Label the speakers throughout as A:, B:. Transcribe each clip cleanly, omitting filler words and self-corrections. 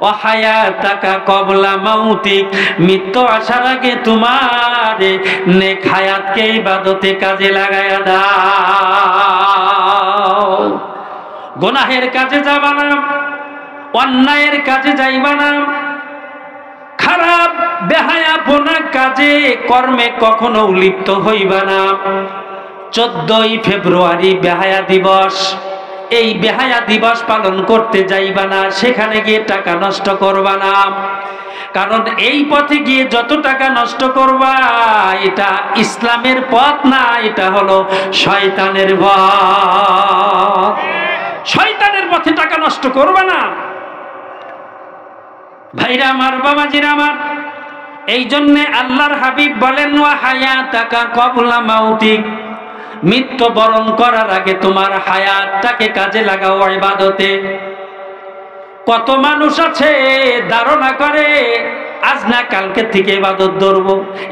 A: ওয়া হায়াতাকা ক্বাবলা মাউতিক, মৃত্যু আসার আগে তোমার নেক হায়াতকে ইবাদতে কাজে লাগায়া দাও। গুনাহের কাজে যাবা না, অন্যায়ের কাজে যাইবা না, খারাপ বেহায়াপনা কাজে কর্মে কখনো লিপ্ত হইবা না। 14ই ফেব্রুয়ারি বেহায়া দিবস, এই বেহায়া দিবস পালন করতে যাইবা না, সেখানে গিয়ে টাকা নষ্ট করবা না। কারণ এই পথে গিয়ে যত টাকা নষ্ট করবা, এটা ইসলামের পথ না, এটা হলো শয়তানের পথ। শয়তানের পথে টাকা নষ্ট করবা না ভাইরা আমার, বাবাজিরা আমার। এই জন্য আল্লাহর হাবিব বলেন ওয়া হায়াতাকা ক্বাবলা মাউতিক, মৃত্যু বরণ করার আগে তোমার হায়াতটাকে কাজে লাগাও ইবাদতে। কত মানুষ আছে ধারণা করে আজ না কালকে থেকে ইবাদত ধরব,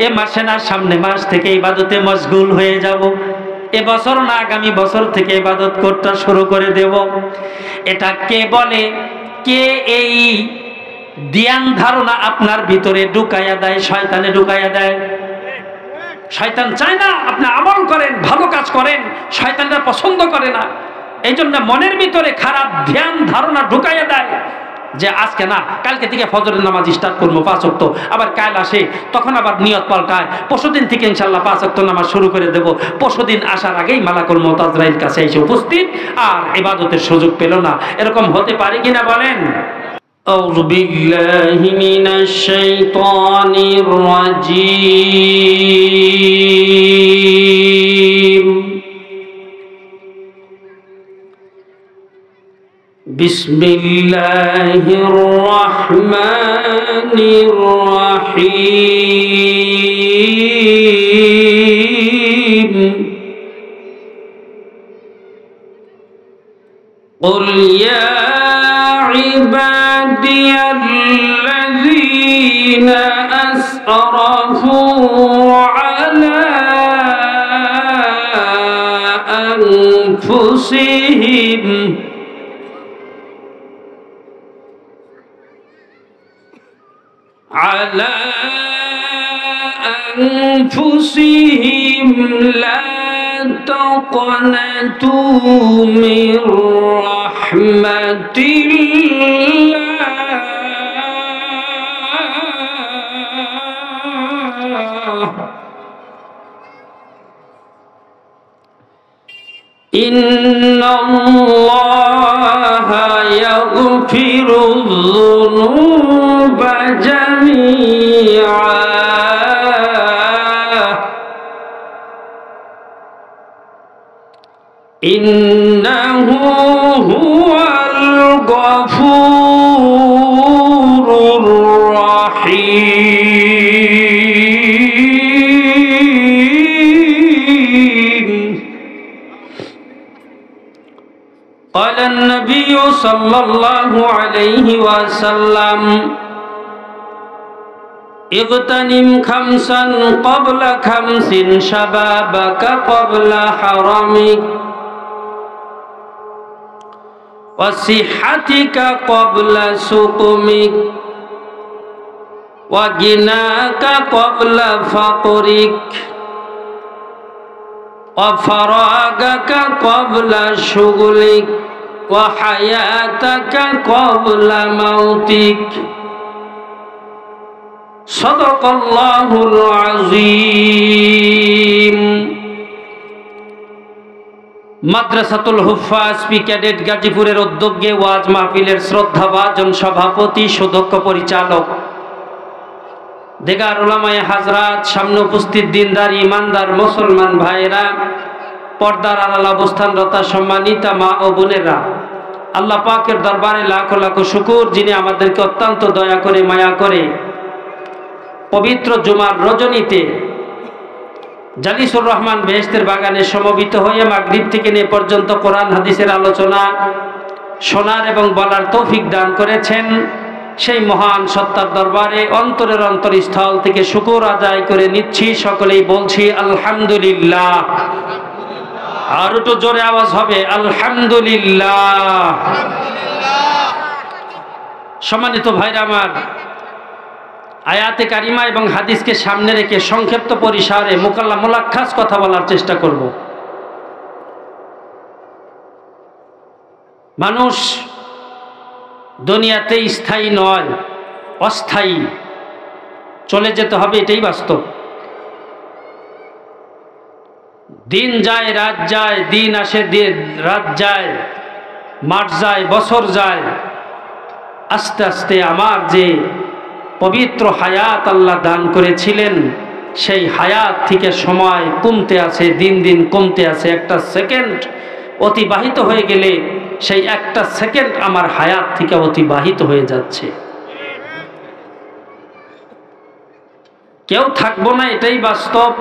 A: এ মাসে না সামনে মাস থেকে ইবাদতে মশগুল হয়ে যাব, এ বছর না আগামী বছর থেকে ইবাদত করতে শুরু করে দেব। এটা কে বলে? কে এই ধ্যান ধারণা আপনার ভিতরে ঢুকাইয়া দেয়? শয়তানে ঢুকাইয়া দেয়। শয়তান চায় না আপনি আমল করেন, ভালো কাজ করেন, শয়তানরা পছন্দ করে না। এই জন্য মনের ভিতরে খারাপ ধ্যান ধারণা ঢুকাইয়া দেয় যে আজকে না কালকে থেকে ফজরের নামাজ স্টার্ট করবো 5 ওয়াক্ত, আবার কাল আসে তখন আবার নিয়ত পাল্টায়, পরশুদিন থেকে ইনশাল্লাহ 5 ওয়াক্ত নামাজ শুরু করে দেব। পরশুদিন আসার আগেই মালাকুল মউত আজরাইল কাছে এসে উপস্থিত, আর ইবাদতের সুযোগ পেল না। এরকম হতে পারে কিনা বলেন? আউযু বিল্লাহি মিনাশ শাইতানির রাজীম। বিসমিল্লাহির রহমানির রহিম। قل يا عبادي الذين أسرفوا على أنفسهم لا تقنطوا من رحمة الله إن الله يغفر الذنوب جميعا إنه هو الغفور الرحيم قال النبي صلى الله عليه وسلم اغتنم خمسا قبل خمس شبابك قبل حرمك وصحتك قبل سقمك وغناك قبل فقرك وفراغك قبل شغلك وحياتك قبل موتك صدق الله العظيم। মাদ্রাসাতুল হুফাজ পি ক্যাডেট গাজীপুরের উদ্যোগে ওয়াজ মাহফিলের শ্রদ্ধাভাজন সভাপতি সুদক্ষ পরিচালক দেগার উলামায়ে হাজরাত, সামনে উপস্থিত দিনদার ইমানদার মুসলমান ভাইরা, পর্দার আড়াল অবস্থানরত সম্মানিতা মা ও বোনেরা, আল্লাহ পাকের দরবারে লাখো লাখো শুকর, যিনি আমাদেরকে অত্যন্ত দয়া করে মায়া করে পবিত্র জুমার রজনীতে জালিসুর রহমান বেহেশতের বাগানে সমবেত হয়ে মাগরিব থেকে নিয়ে পর্যন্ত কোরআন হাদিসের আলোচনা শোনার এবং বলার তৌফিক দান করেছেন। সেই মহান সত্তার দরবারে অন্তরের অন্তরস্থল থেকে শুকর আদায় করে নিচ্ছি। সকলেই বলছি আলহামদুলিল্লাহ। আর একটু জোরে আওয়াজ হবে আলহামদুলিল্লাহ। সম্মানিত ভাইরা আমার, আয়াতে কারিমা এবং হাদিসকে সামনে রেখে সংক্ষিপ্ত পরিসরে মোলাক্খাস কথা বলার চেষ্টা করব। মানুষ দুনিয়াতে স্থায়ী নয়, অস্থায়ী, চলে যেতে হবে, এটাই বাস্তব। দিন যায় রাত যায়, দিন আসে রাত যায়, মাস যায় বছর যায়, আস্তে আস্তে আমার যে পবিত্র হায়াত আল্লাহ দান করেছিলেন সেই হায়াত থেকে সময় কমতে আছে, দিন দিন কমতে আছে। একটা সেকেন্ড অতিবাহিত হয়ে গেলে সেই একটা সেকেন্ড আমার হায়াত থেকে অতিবাহিত হয়ে যাচ্ছে। কেউ থাকবো না, এটাই বাস্তব।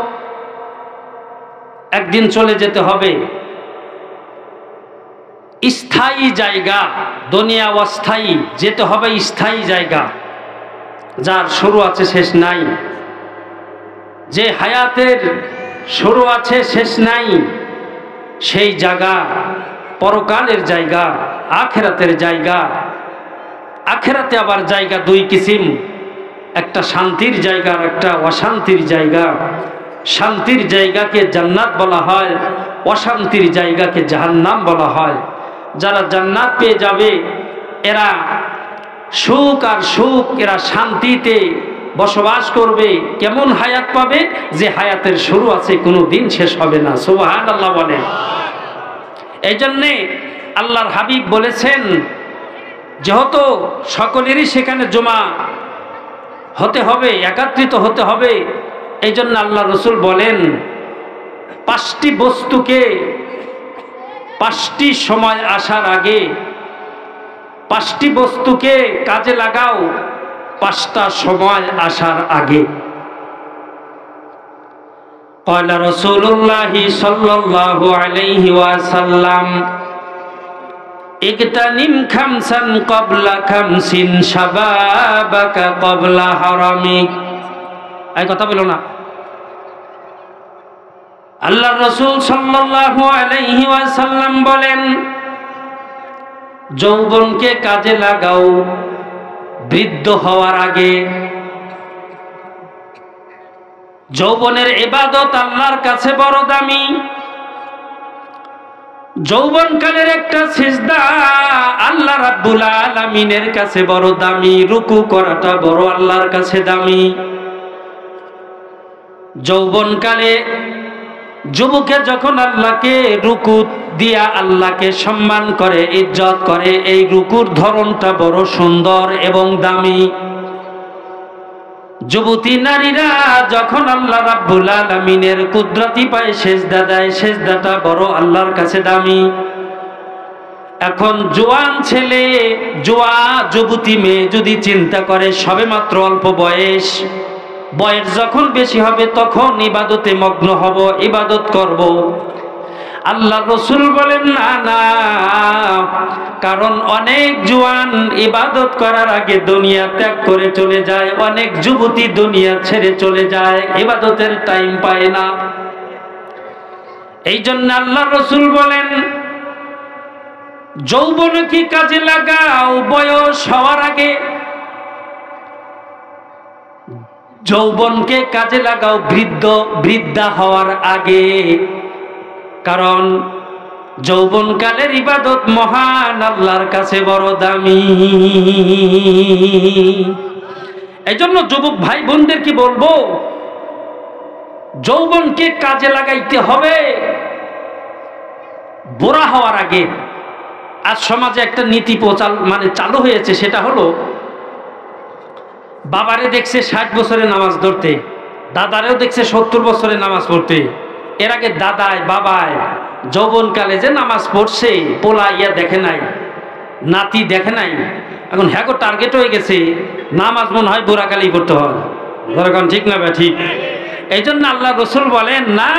A: একদিন চলে যেতে হবে। স্থায়ী জায়গা, দুনিয়া অস্থায়ী, যেতে হবে স্থায়ী জায়গা, যার শুরু আছে শেষ নাই। যে হায়াতের শুরু আছে শেষ নাই, সেই জায়গা পরকালের জায়গা, আখেরাতের জায়গা। আখেরাতে আবার জায়গা দুই কিসিম, একটা শান্তির জায়গা আর একটা অশান্তির জায়গা। শান্তির জায়গাকে জান্নাত বলা হয়, অশান্তির জায়গাকে জাহান্নাম বলা হয়। যারা জান্নাত পেয়ে যাবে এরা সুখ আর সুখ, এরা শান্তিতে বসবাস করবে। কেমন হায়াত পাবে? যে হায়াতের শুরু আছে, কোনো দিন শেষ হবে না। সুবহানাল্লাহ বলেন। এই জন্যে আল্লাহর হাবিব বলেছেন, যেহেতু সকলেরই সেখানে জমা হতে হবে, একত্রিত হতে হবে, এই জন্য আল্লাহ রসুল বলেন, পাঁচটি বস্তুকে পাঁচটি সময় আসার আগে, পাঁচটি বস্তুকে কাজে লাগাও পাঁচটা সময় আসার আগে। ক্বালা রাসূলুল্লাহ সাল্লাল্লাহু আলাইহি ওয়াসাল্লাম, ইগতানিম খামসান ক্বাবলা খামসিন শাবাবাকা ক্বাবলা হারামিক। এই কথা বলো না। আল্লাহর রাসূল সাল্লাল্লাহু আলাইহি ওয়াসাল্লাম বলেন, যৌবনকে কাজে লাগাও বৃদ্ধ হওয়ার আগে। যৌবনের ইবাদত আল্লাহর কাছে বড় দামি। যৌবনকালের একটা সিজদা আল্লাহ রাব্বুল আলামিনের কাছে বড় দামি। রুকু করাটা বড় আল্লাহর কাছে দামি। যৌবনকালে যুবকে যখন আল্লাহকে রুকু দিয়া আল্লাহকে সম্মান করে, ইজ্জত করে, এই রুকুর ধরনটা বড় সুন্দর এবং দামি। যুবতী নারীরা যখন আল্লাহ রাব্বুল আলামিনের কুদরতি পায়ে সেজদা দেয়, সেজদাটা বড় আল্লাহর কাছে দামি। এখন জোয়ান ছেলে, যুবতী মেয়ে যদি চিন্তা করে সবেমাত্র অল্প বয়স, বয়স যখন বেশি হবে তখন ইবাদতে মগ্ন হব, ইবাদত করব, আল্লাহ রসুল বলেন না না, কারণ অনেক জওয়ান ইবাদত করার আগে দুনিয়া ত্যাগ করে চলে যায়, অনেক যুবতী দুনিয়া ছেড়ে চলে যায়, ইবাদতের টাইম পায় না। এই জন্য আল্লাহ রসুল বলেন, যৌবনকে কাজে লাগাও বয়স হওয়ার আগে। যৌবনকে কাজে লাগাও বৃদ্ধা হওয়ার আগে, কারণ যৌবনকালের ইবাদত মহান আল্লাহর কাছে বড় দামি। এই জন্য যুবক ভাই বোনদের কি বলবো, যৌবনকে কাজে লাগাইতে হবে বুড়া হওয়ার আগে। আজ সমাজে একটা নীতি চালু হয়েছে, সেটা হলো বাবারে দেখছে 60 বছরে নামাজ ধরতে, দাদারেও দেখছে 70 বছরে নামাজ পড়তে। এর আগে দাদায় বাবায় যৌবনকালে যে নামাজ পড়ছে, পোলা ইয়া দেখে নাই, নাতি দেখে নাই। এখন হ্যাঁ টার্গেট হয়ে গেছে, নামাজ মনে হয় বুড়াকালেই পড়তে হয়। ধরো ঠিক না ভাই? ঠিক। এই জন্য আল্লাহ রসুল বলেন, না,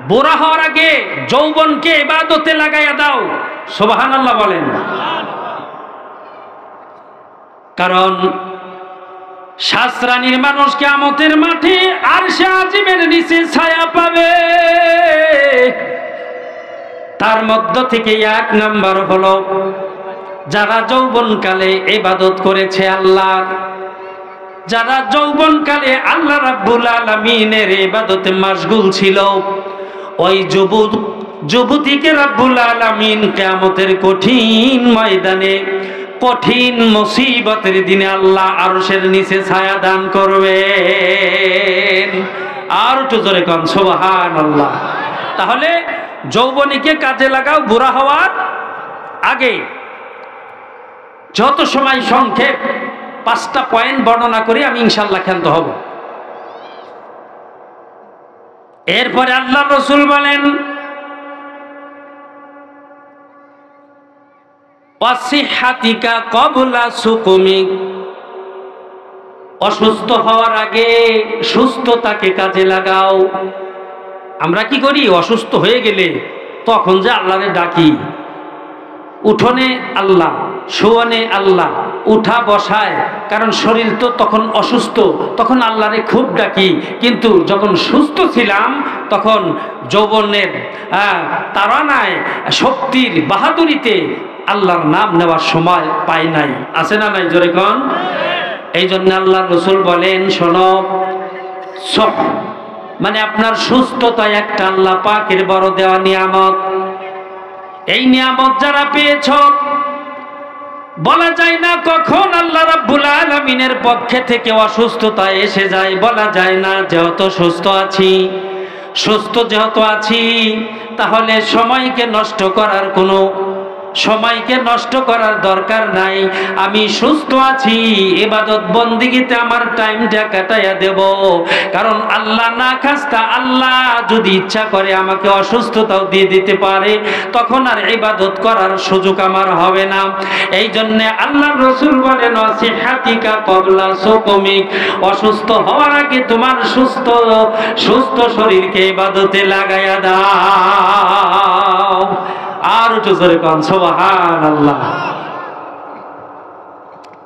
A: বুড়া হওয়ার আগে যৌবনকে ইবাদতে লাগাইয়া দাও। সুবহানাল্লাহ বলেন। কারণ শাস্ত্রানীর মানুষ কিয়ামতের মাঠে আরশে আজিমের নিচে ছায়া পাবে। তার মধ্য থেকে 1 নাম্বার হলো যারা যৌবনকালে ইবাদত করেছে আল্লাহর, যারা যৌবনকালে আল্লাহ রাব্বুল আলামিনের ইবাদতে মাশগুল ছিল, ওই যুবতীকে রাব্বুল আলামিন কিয়ামতের কঠিন ময়দানে, কঠিন মুসিবতের দিনে আল্লাহ আরশের নিচে ছায়া দান করবেন। আর একটু জোরে কোন সুবহানাল্লাহ। তাহলে যৌবনীকে কাজে লাগাও বুড়া হওয়ার আগে। যত সময় সংক্ষেপ 5টা পয়েন্ট বর্ণনা করি আমি, ইনশাআল্লাহ ক্ষান্ত হব। এরপরে আল্লাহ রাসূল বলেন, ওয়াসিহাতিকা ক্বাবলা সুকুমিক, অসুস্থ হওয়ার আগে সুস্থতাকে কাজে লাগাও। আমরা কি করি? অসুস্থ হয়ে গেলে তখন যে আল্লাহরে ডাকি, উঠোনে আল্লাহ, শোয়ানে আল্লাহ, উঠা বসায়, কারণ শরীর তো তখন অসুস্থ, তখন আল্লাহরে খুব ডাকি। কিন্তু যখন সুস্থ ছিলাম তখন যৌবনের তাড়নায়, শক্তির বাহাদুরিতে আল্লাহর নাম নেওয়ার সময় পাই নাই। আছে না নাই? জোরে কোন। এই জন্য আল্লাহ রাসূল বলেন, শোনো, মানে আপনার সুস্থতা একটা আল্লাহ পাকের বড় দেওয়া নিয়ামত। এই নিয়ামত যারা পেয়েছ, বলা যায় না কখন আল্লাহ রাব্বুল আলামিনের পক্ষে থেকে অসুস্থতা এসে যায়, বলা যায় না। যেহেতু সুস্থ আছি, তাহলে সময়কে নষ্ট করার দরকার নাই। আমি সুস্থ আছি, ইবাদত বন্দিগিতে আমার টাইমটা কাটাইয়া দেব। কারণ আল্লাহ না খাস্তা, আল্লাহ যদি ইচ্ছা করে আমাকে অসুস্থতাও দিয়ে দিতে পারে, তখন আর ইবাদত করার সুযোগ আমার হবে না। এই জন্য আল্লাহ রাসূল বলেন, ওয়াসিহাতিকা ক্বাবলা সুকুমিক, অসুস্থ হওয়ার আগে তোমার সুস্থ শরীরকে ইবাদতে লাগাইয়া দাও। আর একটু জোরে কোন সুবহানাল্লাহ।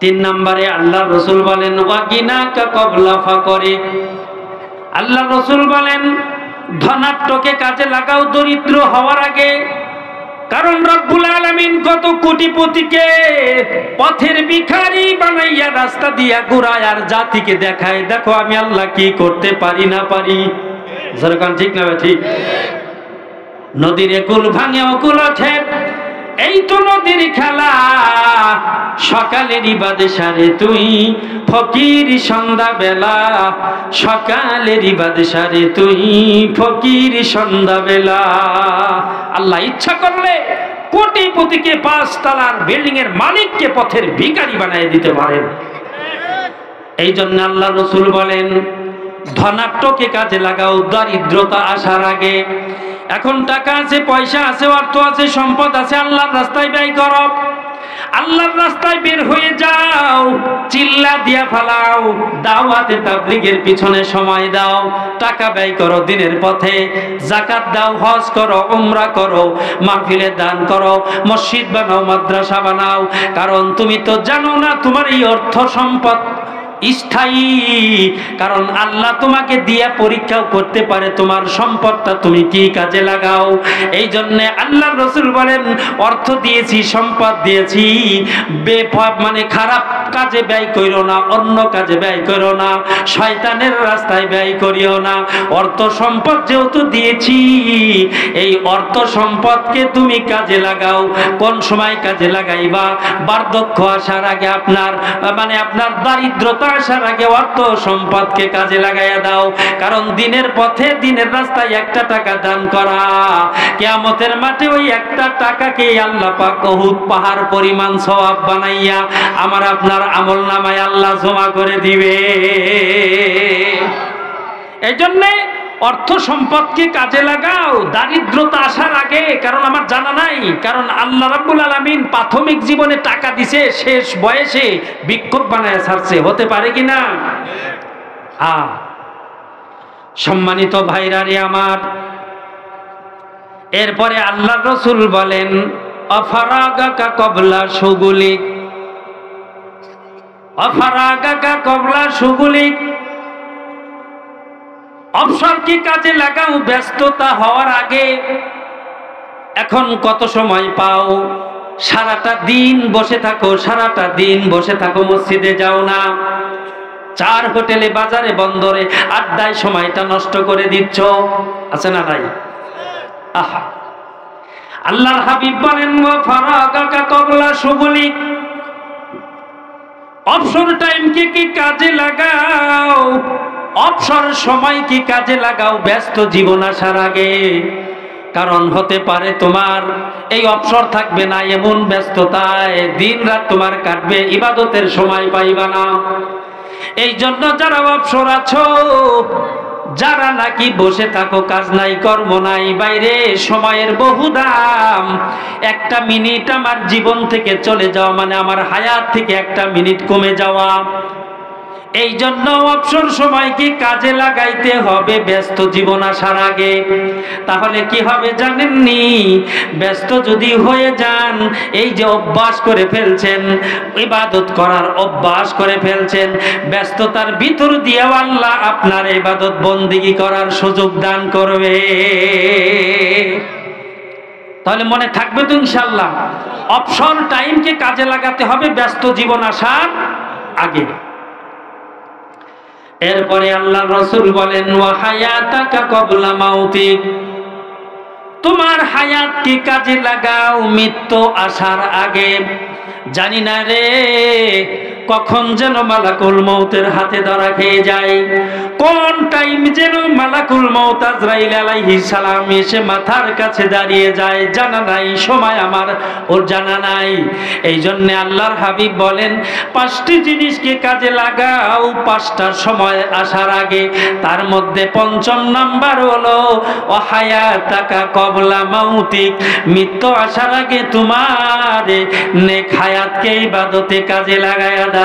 A: 3 নম্বরে আল্লাহ রাসূল বলেন, ওয়াগিনাকা ক্বাবলা ফাকরি, আল্লাহ রাসূল বলেন ধনাঢ্যকে কাজে লাগাও দরিদ্র হওয়ার আগে। কারণ রব্বুল আলামিন কত কোটিপতিকে পথের ভিখারি বানাইয়া রাস্তা দিয়া ঘুরায় আর জাতিকে দেখায়, দেখো আমি আল্লাহ কি করতে পারি না পারি। জোরে কোন ঠিক না ঠিক? নদীর কুল ভাঙে অকুল ওঠে, এই তো নদীর খেলা। সকালেরই বাদে সারে তুই ফকির সন্ধ্যা বেলা, সকালেরই বাদে সারে তুই ফকির সন্ধ্যা বেলা। আল্লাহ ইচ্ছা করলে কোটিপতিকে 5 তলার বিল্ডিং এর মালিককে পথের ভিখারি বানিয়ে দিতে পারেন। এই জন্য আল্লাহ রাসূল বলেন, ধনাঢ্যকে কাজে লাগাও দারিদ্রতা আসার আগে। এখন টাকা আছে, পয়সা আছে, অর্থ আছে, সম্পদ আছে, আল্লাহর রাস্তায় ব্যয় করো। আল্লাহর রাস্তায় বের হয়ে যাও, চিল্লা দিয়া ফালাও, দাওয়াতে তাবলীগের পিছনে সময় দাও, টাকা ব্যয় করো দিনের পথে, যাকাত দাও, হজ করো, উমরা করো, মাহফিলে দান করো, মসজিদ বানাও, মাদ্রাসা বানাও। কারণ তুমি তো জানো না তোমার এই অর্থ সম্পদ স্থায়ী। কারণ আল্লাহ তোমাকে দিয়া পরীক্ষাও করতে পারে তোমার সম্পদটা তুমি কি কাজে লাগাও। এই জন্য আল্লাহ রাসূল বলেন, অর্থ দিয়েছি, সম্পদ দিয়েছি, মানে খারাপ কাজে ব্যয় করিও না, অন্য কাজে ব্যয় করো না, শয়তানের রাস্তায় ব্যয় করিও না। অর্থ সম্পদ যেহেতু দিয়েছি, এই অর্থ সম্পদকে তুমি কাজে লাগাও। কোন সময় কাজে লাগাইবা? বার্ধক্য আসার আগে, আপনার দারিদ্রতা আসার আগে অর্থ সম্পদকে কাজে লাগাইয়া দাও। কারণ দিনের পথে, দিনের রাস্তায় 1টা টাকা দান করা, কিয়ামতের মাঠে ওই 1টা টাকাকে আল্লাহ পাক উহুদ পাহাড় পরিমাণ সওয়াব বানাইয়া আমার আপনার আমলনামায় আল্লাহ জমা করে দিবে। এই জন্যে অর্থ সম্পদকে কাজে লাগাও দারিদ্রতা আসার আগে। কারণ আমার জানা নাই, কারণ আল্লাহ রাব্বুল আলামিন প্রাথমিক জীবনে টাকা দিছে, শেষ বয়সে বিক্ষোভ বানায় ছাড়ছে। হতে পারে কিনা? সম্মানিত ভাইরা রে আমার, এরপরে আল্লাহ রাসূল বলেন, আফারাগাকা ক্বাবলা শুগুলিক, আফারাগাকা ক্বাবলা শুগুলিক, অবসর কি কাজে লাগাও ব্যস্ততা হওয়ার আগে। এখন কত সময় পাও? সারাটা দিন বসে থাকো, সারাটা দিন বসে থাকো, মসজিদে যাও না, 4 হোটেলে বাজারে বন্দরে আড্ডায় সময়টা নষ্ট করে দিচ্ছ, আছে না নাই? আহা, আল্লাহর হাবিব বলেন ওয়া ফারাগাকা ক্বাবলা শুগলিক, অবসর টাইমকে কি কাজে লাগাও, অবসর সময় কি কাজে লাগাও ব্যস্ত জীবন আসার আগে। কারণ হতে পারে তোমার এই অবসর থাকবে না, এমন ব্যস্ততায় দিন রাত তোমার কাটবে, ইবাদতের সময় পাইবা না। এই জন্য যারা অবসর আছো, যারা নাকি বসে থাকো, কাজ নাই কর্ম নাই, বাইরে সময়ের বহু দাম, 1 মিনিট আমার জীবন থেকে চলে যাওয়া মানে আমার হায়াত থেকে 1 মিনিট কমে যাওয়া। এই জন্য অবসর সময়কে কাজে লাগাইতে হবে ব্যস্ত জীবন আসার আগে। তাহলে কি হবে জানেননি? ব্যস্ত যদি হয়ে যান, এই যে অভ্যাস করে ফেলছেন, ইবাদত করার অভ্যাস করে ফেলছেন, ব্যস্ততার ভিতর দিয়ে আল্লাহ আপনার ইবাদত বন্দেগী করার সুযোগ দান করবে। তাহলে মনে থাকবে তো ইনশাআল্লাহ, অবসর টাইমকে কাজে লাগাতে হবে ব্যস্ত জীবন আসার আগে। এরপরে আল্লাহ রাসূল বলেন ওয়া হায়াতাকা ক্বাবলা মাউতিক, তোমার হায়াতকে কাজে লাগাও মৃত্যু আসার আগে। জানি না রে কখন যেন মালাকুল মউতের হাতে ধরা খেয়ে যায়, কোন টাইম যেন মালাকুল মউত আজরাইল আলাইহিস সালাম এসে মাথার কাছে দাঁড়িয়ে যায়, জানা নাই, সময় আমার ওর জানা নাই। এই জন্য আল্লাহর হাবিব বলেন 5টি জিনিসকে কাজে লাগাও 5টার সময় আসার আগে। তার মধ্যে 5ম নাম্বার হলো ও হায়াতাকা ক্বাবলা মাউতিক, মৃত্যু আসার আগে তোমার নেক হায়াতকে ইবাদতে কাজে লাগায়া দাও।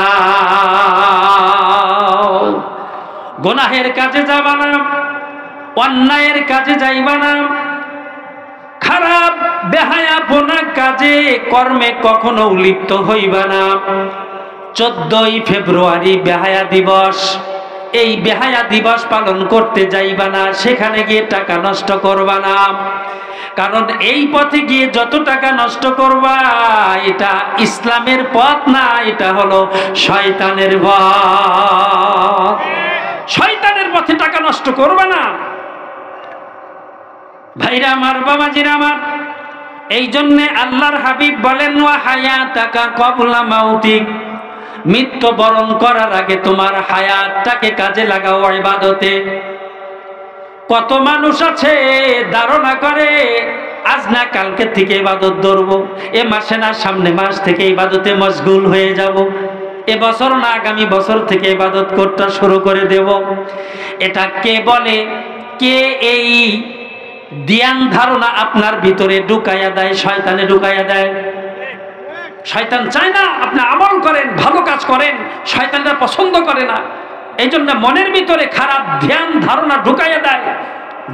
A: গুনাহের কাজে যাবা না, অন্যায়ের কাজে যাইবা না, খারাপ বেহায়াপনা কাজে কর্মে কখনো লিপ্ত হইবা না। 14ই ফেব্রুয়ারি বেহায়া দিবস, এই বেহায়া দিবস পালন করতে যাইবা না, সেখানে গিয়ে টাকা নষ্ট করবা না। কারণ এই পথে গিয়ে যত টাকা নষ্ট করবা, এটা ইসলামের পথ না, এটা হলো শয়তানের পথ। শয়তানের পথে টাকা নষ্ট করবা না ভাইরা আমার, বাবাজিরা আমার। এই জন্যে আল্লাহর হাবিব বলেন ওয়া হায়াতাকা ক্বাবলা মাউতিক, মৃত্যু বরণ করার আগে তোমার হায়াতটাকে কাজে লাগাও ইবাদতে। কত মানুষ আছে ধারণা করে আজ না কালকে থেকে ইবাদত ধরবো, এ মাসে না সামনে মাস থেকে ইবাদতে মশগুল হয়ে যাব, এ বছর না আগামী বছর থেকে ইবাদত করতে শুরু করে দেব। এটা কে বলে? কে এই ধ্যান ধারণা আপনার ভিতরে ঢুকাইয়া দেয়? শয়তানে ঢুকাইয়া দেয়। শয়তান চায় না আপনি আমল করেন, ভালো কাজ করেন, শয়তানরা পছন্দ করে না। এই জন্য মনের ভিতরে খারাপ ধ্যান ধারণা ঢুকাইয়া দেয়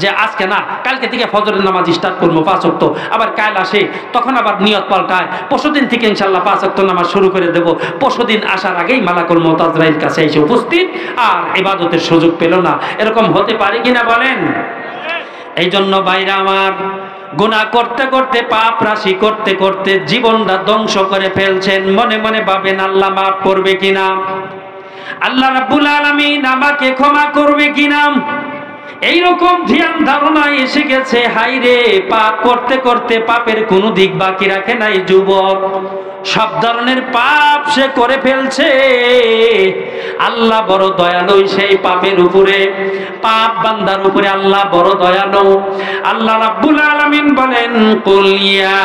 A: যে আজকে না কালকে থেকে ফজরের নামাজ স্টার্ট করবো 5 ওয়াক্ত, আবার কাল আসে তখন আবার নিয়ত পাল্টায়, পরশুদিন থেকে ইনশাল্লাহ 5 ওয়াক্ত নামাজ শুরু করে দেব। পরশুদিন আসার আগেই মালাকুল মউত আজরাইল কাছে এসে উপস্থিত, আর ইবাদতের সুযোগ পেল না। এরকম হতে পারে কিনা বলেন? এই জন্য ভাইরা আমার, গুনাহ করতে করতে, পাপ রাশি করতে করতে জীবনটা ধ্বংস করে ফেলছেন। মনে মনে ভাবেন আল্লাহ মাফ করবে কিনা, আল্লাহ রাব্বুল আলামিন আমাকে ক্ষমা করবে কিনা। এইরকম ধ্যান ধারণা এসে গেছে। হাইরে, পাপ করতে করতে পাপের কোনো দিক বাকি রাখে নাই যুবক, সব ধরনের পাপ সে করে ফেলছে। আল্লাহ বড় দয়ালু সেই পাপের উপরে, পাপ বান্দার উপরে আল্লাহ বড় দয়ালু। আল্লাহ রাব্বুল আলামিন বলেন কুল ইয়া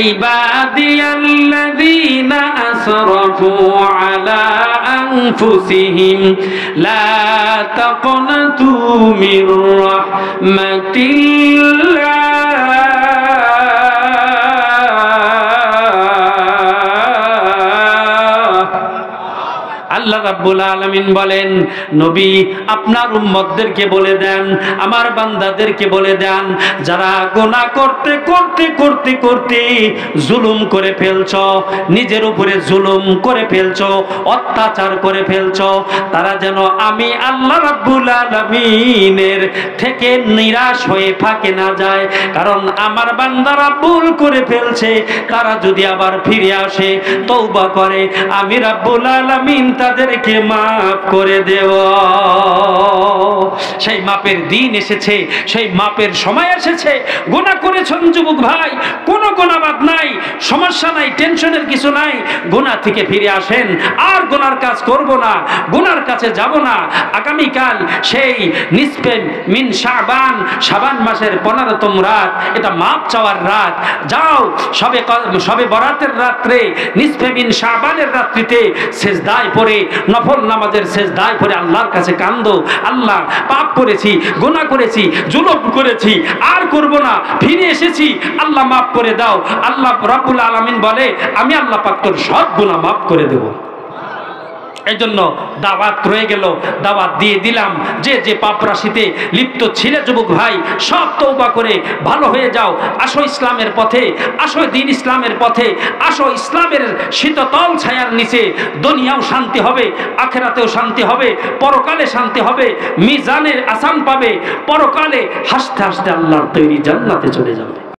A: ইবাদিয়াল্লাযীনা আসরাফু আলা আনফুসিহিম লা তাকনাতু মির রাহমাতিল্লাহ আল্লাহ রাব্বুল আলামিন বলেন, নবী আপনার উম্মতদেরকে বলে দেন, আমার বান্দাদেরকে বলে দেন, যারা গুনাহ করতে করতে করতে করতে জুলুম করে ফেলছো, নিজের উপরে জুলুম করে ফেলছো, অত্যাচার করে ফেলছো, তারা যেন আমি আল্লাহ রাব্বুল আলামিনের থেকে নিরাশ হয়ে ফাঁকে না যায়। কারণ আমার বান্দারা ভুল করে ফেলছে, তারা যদি আবার ফিরে আসে, তওবা করে, আমি রাব্বুল আলামিন তাদেরকে মাফ করে দেব। সেই মাপের দিন এসেছে, সেই মাপের সময় এসেছে। গুনাহ করেছেন যুবক ভাই, কোনো গুনাহ বাদ নাই, সমস্যা নাই, টেনশনের কিছু নাই। গুনাহ থেকে ফিরে আসেন, আর গুনার কাজ করব না, গুনার কাছে যাব না। আগামীকাল সেই নিসফে মিন শাবান, শাবান মাসের 15তম রাত, এটা মাপ চাওয়ার রাত। যাও সবে বরাতের রাত্রে, নিসফে মিন শাবানের রাত্রিতে সেজদায় পড়ে, নফল নামাজের সেজদায় পড়ে আল্লাহর কাছে কান্দো, আল্লাহ পাপ করেছি, গুনাহ করেছি, জুলুম করেছি, আর করব না, ফিরে এসেছি, আল্লাহ মাফ করে দাও। আল্লাহ রাব্বুল আলামিন বলে, আমি আল্লাহ পাক তোর সব গুনাহ মাফ করে দেব। এই জন্য দাওয়াত রয়ে গেল, দাওয়াত দিয়ে দিলাম, যে যে পাপ রাশিতে লিপ্ত ছিলে যুবক ভাই, সব তওবা করে ভালো হয়ে যাও। আসো ইসলামের পথে, আসো দ্বীন ইসলামের পথে, আসো ইসলামের শীততল ছায়ার নিচে। দুনিয়াও শান্তি হবে, আখিরাতেও শান্তি হবে, পরকালে শান্তি হবে, মিজানের আসান পাবে, পরকালে হাসতে হাসতে আল্লাহর তৈরি জান্নাতে চলে যাবে।